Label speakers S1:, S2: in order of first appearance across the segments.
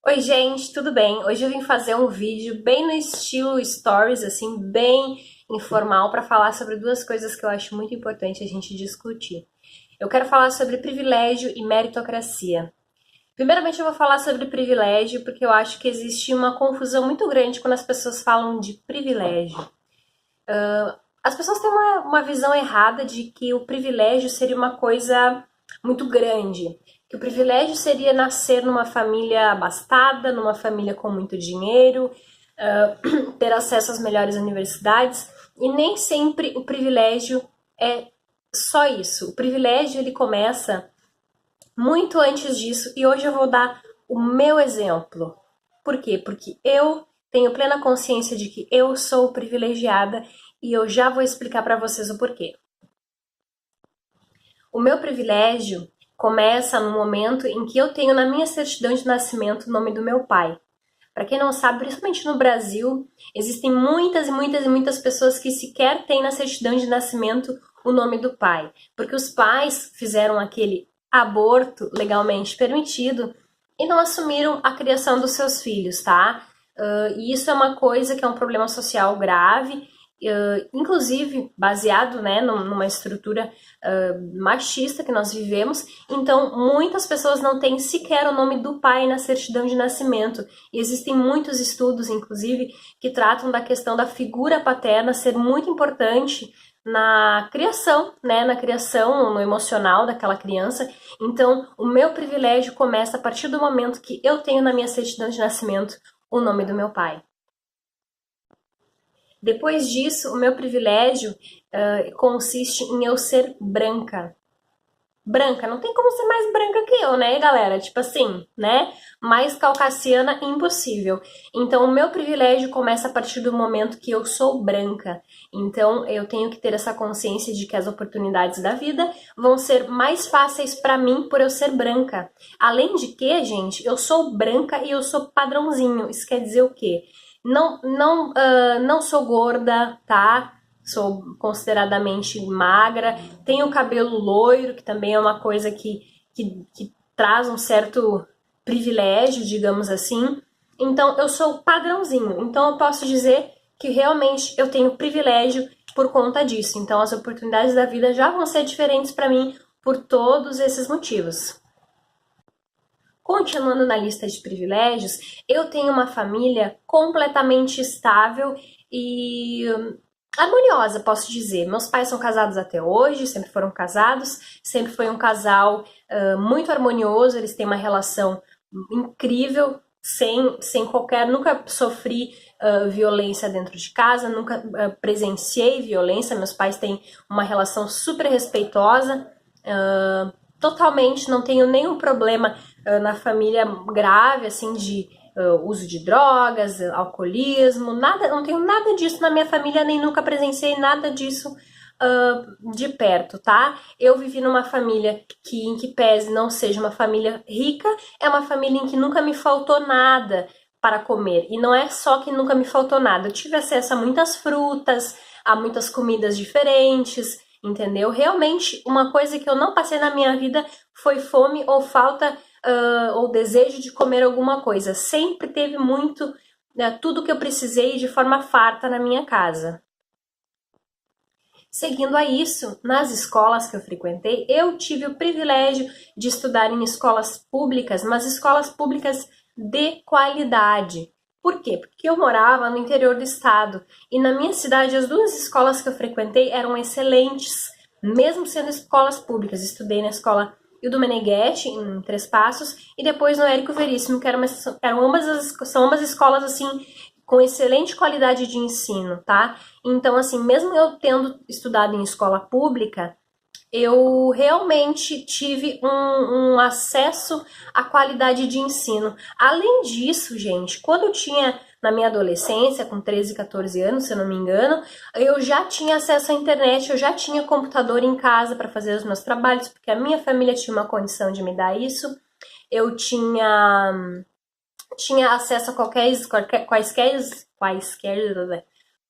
S1: Oi, gente, tudo bem? Hoje eu vim fazer um vídeo bem no estilo stories, assim, bem informal, para falar sobre duas coisas que eu acho muito importante a gente discutir. Eu quero falar sobre privilégio e meritocracia. Primeiramente, eu vou falar sobre privilégio, porque eu acho que existe uma confusão muito grande quando as pessoas falam de privilégio. As pessoas têm uma visão errada de que o privilégio seria uma coisa muito grande, que o privilégio seria nascer numa família abastada, numa família com muito dinheiro, ter acesso às melhores universidades, e nem sempre o privilégio é só isso. O privilégio ele começa muito antes disso, e hoje eu vou dar o meu exemplo. Por quê? Porque eu tenho plena consciência de que eu sou privilegiada e eu já vou explicar para vocês o porquê. O meu privilégio começa no momento em que eu tenho na minha certidão de nascimento o nome do meu pai. Para quem não sabe, principalmente no Brasil, existem muitas e muitas e muitas pessoas que sequer têm na certidão de nascimento o nome do pai, porque os pais fizeram aquele aborto legalmente permitido e não assumiram a criação dos seus filhos, tá? E isso é uma coisa que é um problema social grave, inclusive baseado, né, numa estrutura machista que nós vivemos. Então, muitas pessoas não têm sequer o nome do pai na certidão de nascimento. E existem muitos estudos, inclusive, que tratam da questão da figura paterna ser muito importante na criação, né, na criação, no emocional daquela criança. Então, o meu privilégio começa a partir do momento que eu tenho na minha certidão de nascimento o nome do meu pai. Depois disso, o meu privilégio consiste em eu ser branca. Branca, não tem como ser mais branca que eu, né, galera? Tipo assim, né? Mais caucasiana, impossível. Então, o meu privilégio começa a partir do momento que eu sou branca. Então, eu tenho que ter essa consciência de que as oportunidades da vida vão ser mais fáceis para mim por eu ser branca. Além de que, gente, eu sou branca e eu sou padrãozinho. Isso quer dizer o quê? Não sou gorda, tá? Sou consideradamente magra, tenho cabelo loiro, que também é uma coisa que traz um certo privilégio, digamos assim. Então, eu sou padrãozinho. Então, eu posso dizer que realmente eu tenho privilégio por conta disso. Então, as oportunidades da vida já vão ser diferentes para mim por todos esses motivos. Continuando na lista de privilégios, eu tenho uma família completamente estável e harmoniosa, posso dizer. Meus pais são casados até hoje, sempre foram casados, sempre foi um casal muito harmonioso, eles têm uma relação incrível, sem qualquer. Nunca sofri violência dentro de casa, nunca presenciei violência. Meus pais têm uma relação super respeitosa. Totalmente, não tenho nenhum problema na família grave, assim, de uso de drogas, alcoolismo, nada, não tenho nada disso na minha família, nem nunca presenciei nada disso de perto, tá? Eu vivi numa família que, em que pese não seja uma família rica, é uma família em que nunca me faltou nada para comer. E não é só que nunca me faltou nada, eu tive acesso a muitas frutas, a muitas comidas diferentes, entendeu? Realmente, uma coisa que eu não passei na minha vida foi fome ou falta ou desejo de comer alguma coisa. Sempre teve muito, tudo que eu precisei de forma farta na minha casa. Seguindo a isso, nas escolas que eu frequentei, eu tive o privilégio de estudar em escolas públicas, mas escolas públicas de qualidade. Por quê? Porque eu morava no interior do estado e na minha cidade as duas escolas que eu frequentei eram excelentes, mesmo sendo escolas públicas. Estudei na escola Ildo Meneghetti, em Três Passos, e depois no Érico Veríssimo, que são ambas escolas assim com excelente qualidade de ensino, tá? Então, assim, mesmo eu tendo estudado em escola pública, eu realmente tive um acesso à qualidade de ensino. Além disso, gente, quando eu tinha na minha adolescência, com 13, 14 anos, se eu não me engano, eu já tinha acesso à internet, eu já tinha computador em casa para fazer os meus trabalhos, porque a minha família tinha uma condição de me dar isso. Eu tinha acesso a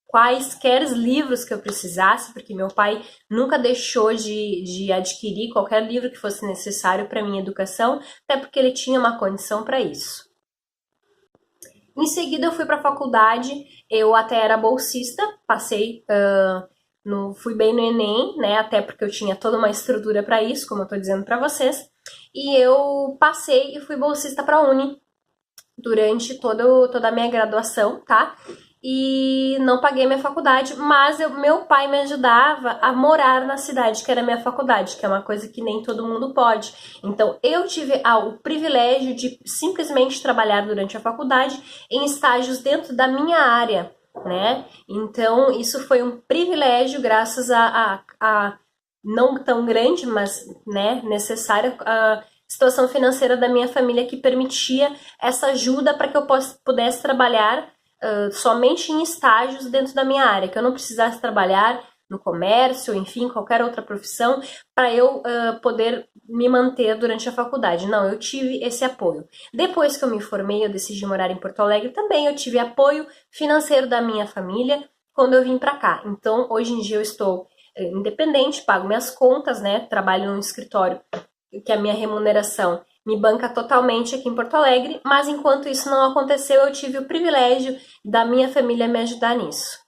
S1: quaisquer livros que eu precisasse, porque meu pai nunca deixou de adquirir qualquer livro que fosse necessário para minha educação, até porque ele tinha uma condição para isso. Em seguida eu fui para a faculdade, eu até era bolsista, passei, fui bem no Enem, né, até porque eu tinha toda uma estrutura para isso, como eu tô dizendo para vocês, e eu passei e fui bolsista para a Uni durante toda a minha graduação, tá? E não paguei minha faculdade, mas meu pai me ajudava a morar na cidade que era a minha faculdade, que é uma coisa que nem todo mundo pode. Então eu tive o privilégio de simplesmente trabalhar durante a faculdade em estágios dentro da minha área, né? Então isso foi um privilégio graças a não tão grande, mas né, necessária situação financeira da minha família que permitia essa ajuda para que eu pudesse trabalhar somente em estágios dentro da minha área, que eu não precisasse trabalhar no comércio, enfim, qualquer outra profissão, para eu poder me manter durante a faculdade. Não, eu tive esse apoio. Depois que eu me formei, eu decidi morar em Porto Alegre também, eu tive apoio financeiro da minha família quando eu vim para cá. Então, hoje em dia eu estou independente, pago minhas contas, né, trabalho num escritório que a minha remuneração me banca totalmente aqui em Porto Alegre, mas enquanto isso não aconteceu, eu tive o privilégio da minha família me ajudar nisso.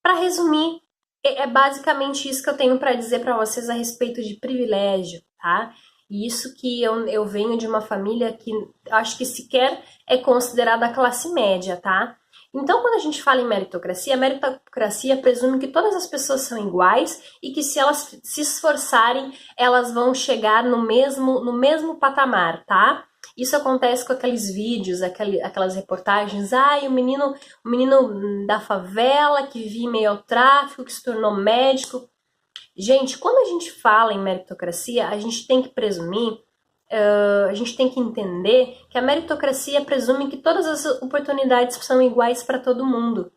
S1: Para resumir, é basicamente isso que eu tenho para dizer para vocês a respeito de privilégio, tá? E isso que eu venho de uma família que acho que sequer é considerada classe média, tá? Então, quando a gente fala em meritocracia, a meritocracia presume que todas as pessoas são iguais e que se elas se esforçarem, elas vão chegar no mesmo patamar, tá? Isso acontece com aqueles vídeos, aquelas reportagens, o menino da favela que vivia em meio ao tráfico, que se tornou médico. Gente, quando a gente fala em meritocracia, a gente tem que presumir, a gente tem que entender que a meritocracia presume que todas as oportunidades são iguais para todo mundo.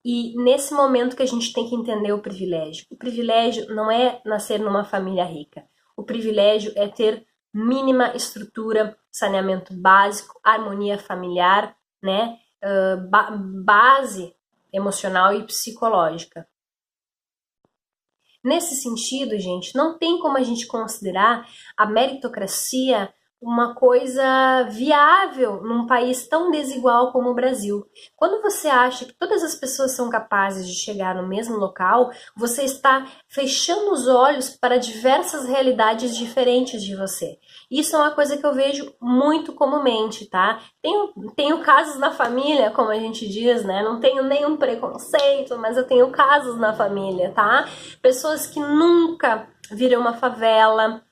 S1: E nesse momento que a gente tem que entender o privilégio. O privilégio não é nascer numa família rica. O privilégio é ter mínima estrutura, saneamento básico, harmonia familiar, né? Base emocional e psicológica. Nesse sentido, gente, não tem como a gente considerar a meritocracia uma coisa viável num país tão desigual como o Brasil. Quando você acha que todas as pessoas são capazes de chegar no mesmo local, você está fechando os olhos para diversas realidades diferentes de você. Isso é uma coisa que eu vejo muito comumente, tá? Tenho casos na família, como a gente diz, né? Não tenho nenhum preconceito, mas eu tenho casos na família, tá? Pessoas que nunca viram uma favela,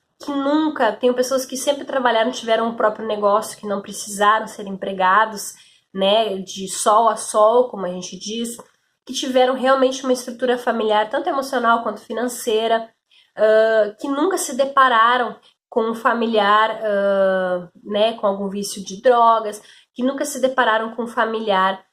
S1: tenho pessoas que sempre trabalharam, tiveram um próprio negócio, que não precisaram ser empregados, né, de sol a sol, como a gente diz, que tiveram realmente uma estrutura familiar, tanto emocional quanto financeira, que nunca se depararam com um familiar, né, com algum vício de drogas, que nunca se depararam com um familiar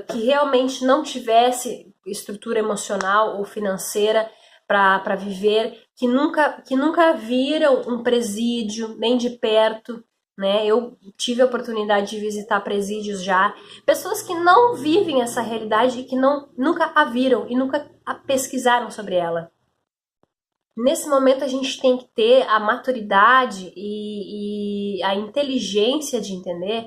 S1: que realmente não tivesse estrutura emocional ou financeira para viver, que nunca viram um presídio, nem de perto, né? Eu tive a oportunidade de visitar presídios já. Pessoas que não vivem essa realidade e que nunca a viram e nunca pesquisaram sobre ela. Nesse momento a gente tem que ter a maturidade e a inteligência de entender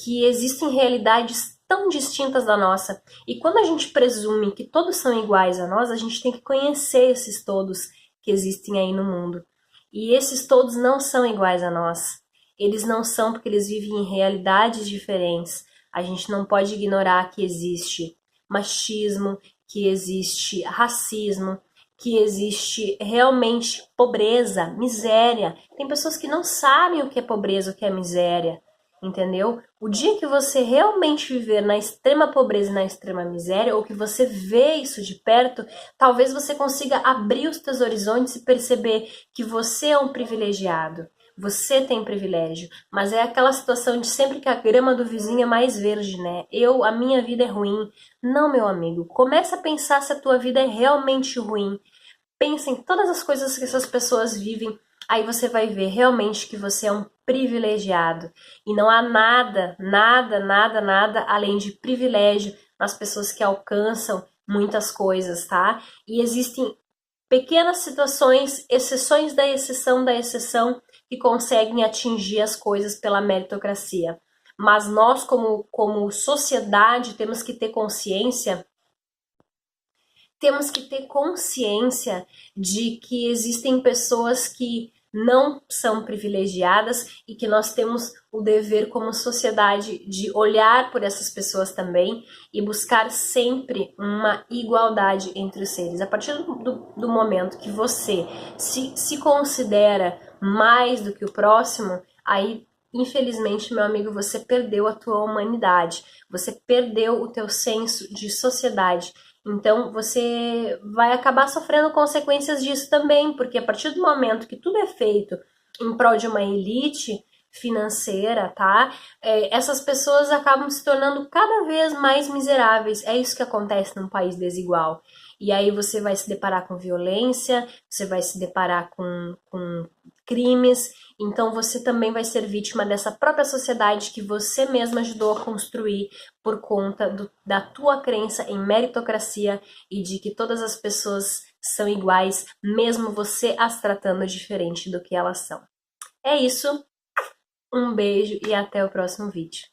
S1: que existem realidades tão distintas da nossa. E quando a gente presume que todos são iguais a nós, a gente tem que conhecer esses todos que existem aí no mundo. E esses todos não são iguais a nós. Eles não são porque eles vivem em realidades diferentes. A gente não pode ignorar que existe machismo, que existe racismo, que existe realmente pobreza, miséria. Tem pessoas que não sabem o que é pobreza, o que é miséria, entendeu? O dia que você realmente viver na extrema pobreza e na extrema miséria, ou que você vê isso de perto, talvez você consiga abrir os seus horizontes e perceber que você é um privilegiado. Você tem privilégio, mas é aquela situação de sempre que a grama do vizinho é mais verde, né? A minha vida é ruim. Não, meu amigo, começa a pensar se a tua vida é realmente ruim. Pensa em todas as coisas que essas pessoas vivem, aí você vai ver realmente que você é um privilegiado. E não há nada além de privilégio nas pessoas que alcançam muitas coisas, tá? E existem pequenas situações, exceções da exceção, que conseguem atingir as coisas pela meritocracia. mas nós como sociedade temos que ter consciência de que existem pessoas que não são privilegiadas e que nós temos o dever como sociedade de olhar por essas pessoas também e buscar sempre uma igualdade entre os seres. A partir do momento que você se considera mais do que o próximo, aí, infelizmente, meu amigo, você perdeu a tua humanidade, você perdeu o teu senso de sociedade. Então você vai acabar sofrendo consequências disso também, porque a partir do momento que tudo é feito em prol de uma elite financeira, tá? Essas pessoas acabam se tornando cada vez mais miseráveis. É isso que acontece num país desigual. E aí você vai se deparar com violência, você vai se deparar com crimes, então você também vai ser vítima dessa própria sociedade que você mesma ajudou a construir por conta da tua crença em meritocracia e de que todas as pessoas são iguais, mesmo você as tratando diferente do que elas são. É isso, um beijo e até o próximo vídeo.